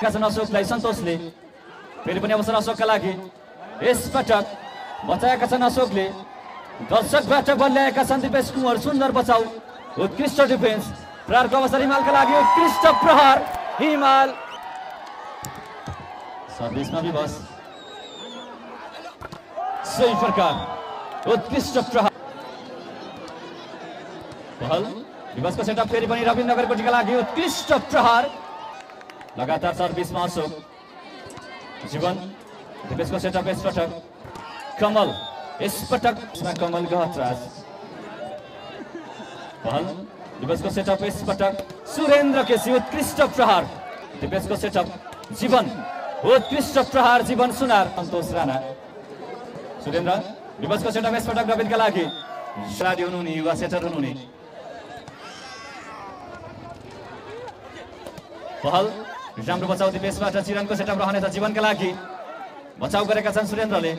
बचाएका छन् अशोकलाई सन्तोषले। फेरि पनि अवसर अशोकका लागि। यसपटक बचाएका छन् अशोकले। दर्शकबाट बल ल्याएका छन् दिपेश कुँवर। सुन्दर बचाउ, उत्कृष्ट डिफेन्स। प्रहारको अवसर हिमालका लागि। उत्कृष्ट प्रहार हिमाल। सर्भिसमा विवश। सही प्रकार उत्कृष्ट प्रहार। पहल विवशको सेटअप फेरि पनि रविन्द्रनगरकोटीका लागि। उत्कृष्ट प्रहार। लगातार सर्भिसमा अशोक। जीवन दिपेशको सेटअप यसपटक। कमल यसपटक कमल गहतराज। पहल दिपेशको सेटअप यसपटक। सुरेन्द्र केसी उत्कृष्ट प्रहार। दिपेशको सेटअप। जीवन उत्कृष्ट प्रहार। जीवन सुनार। सन्तोष राणा। सुरेन्द्र दिपेशको सेटअप यसपटक रविन्द्रका लागि। शादी हुनुहुने युवा सेटर हुनुहुने। पहल राम्रो बचाउ दिपेशबाट। चिरनको सेटअप रहनेछ जीवनका लागि। बचाउ गरेका छन् सुरेन्द्रले।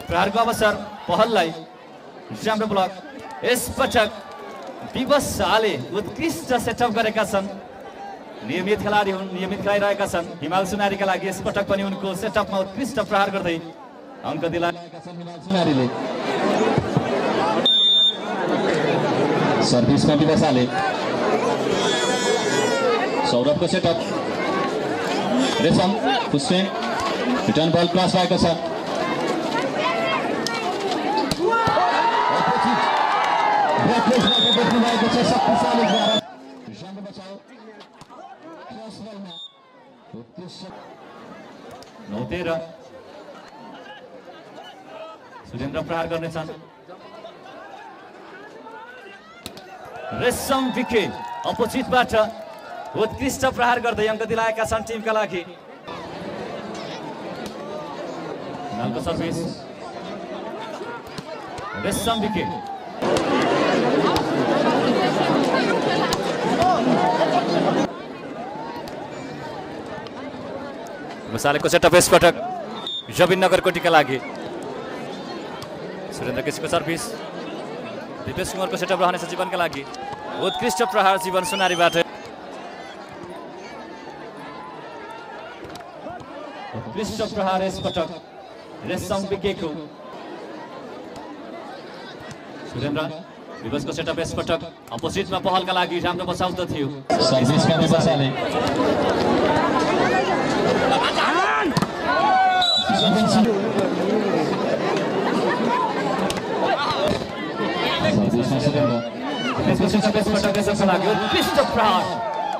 प्रहारको अवसर पहललाई। राम्रो ब्लक। यसपटक विवश आले उत्कृष्ट सेटअप गरेका छन्। नियमित खेलाडी हुन्, नियमित खेलाइरहेका छन् हिमाल सुनारीका लागि। यसपटक पनि उनको सेटअपमा उत्कृष्ट प्रहार गर्दै अङ्क दिलाएका छन् हिमाल सुनारीले। सर्भिसमा विवश आले। सौरभको सेटअप। रेशम हुसैन रिटर्न बल क्रस भएको छ। सुरेन्द्र प्रहार गर्नेछन्। रेशम विके अपोजिटबाट उत्कृष्ट प्रहार गर्दै अङ्क दिलाएका छन् टिमका लागि। हिमालको सर्भिस। रेशम विके। मसालेको सेटअप यसपटक रविन्द्रनगरकोटीका लागि। सुरेन्द्र केसीको सर्भिस। दिपेश कुँवरको सेटअप रहनेछ जीवनका लागि। उत्कृष्ट प्रहार जीवन सुनारीबाट। उत्कृष्ट प्रहार यसपटक रेशम विकेको। सुरेन्द्र विवशको सेटअप यसपटक अपोजिटमा पहलका लागि। राम्रो बचाउ त थियो। सर्भिसमा विवशले। उत्कृष्ट प्रहार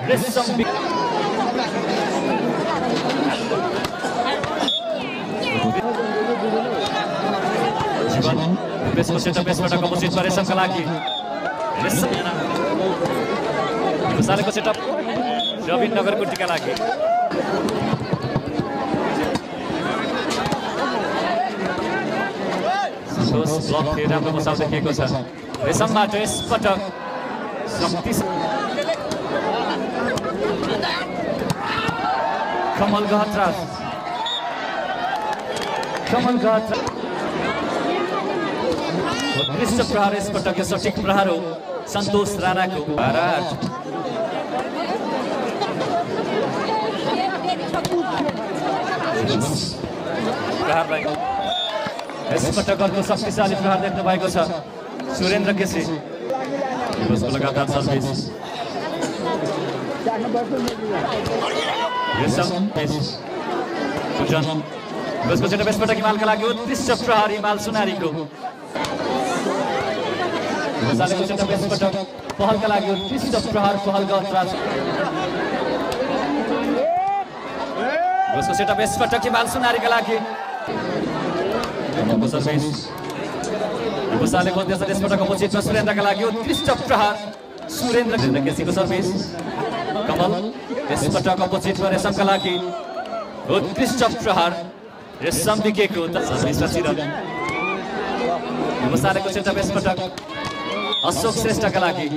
रेशम दिपेशको सेटअप यसपटक अपोजिटमा रेशमका लागि। विशालेको सेटअप रविन्द्रनगरकोटीका लागि। ब्लक फेरि राम्रो बचाउ देखिएको छ रेशमबाट। यसपटक कमल गहतराज। उत्कृष्ट प्रहार यसपटक। यो सठिक प्रहार हो सन्तोष राणाको। प्रहारलाई यसपटक अर्को शक्तिशाली प्रहार देख्नु भएको छ सुरेन्द्र केसी। लगातार सर्भिस। यसपटक हिमालका लागि। उत्कृष्ट प्रहार हिमाल सुनारीको। यसपटक पहलका लागि। उत्कृष्ट प्रहार पहल गहतराज। सेटअप यसपटक हिमाल सुनारीका लागि। यसपटक अपोजिटमा सुरेन्द्रका लागि। उत्कृष्ट प्रहार सुरेन्द्र केसीको सर्भिस। कमल यसपटक अपोजिटमा रेशमका लागि। उत्कृष्ट प्रहार रेशम विकेको। मसालेको सेटअप यसपटक अशोक श्रेष्ठका लागि।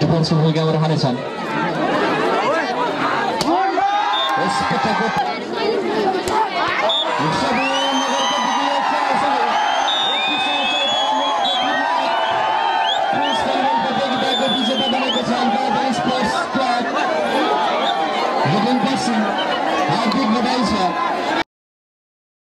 डिफेन्सिभ भूमिकामा रहनेछन् विजेता बनेको छ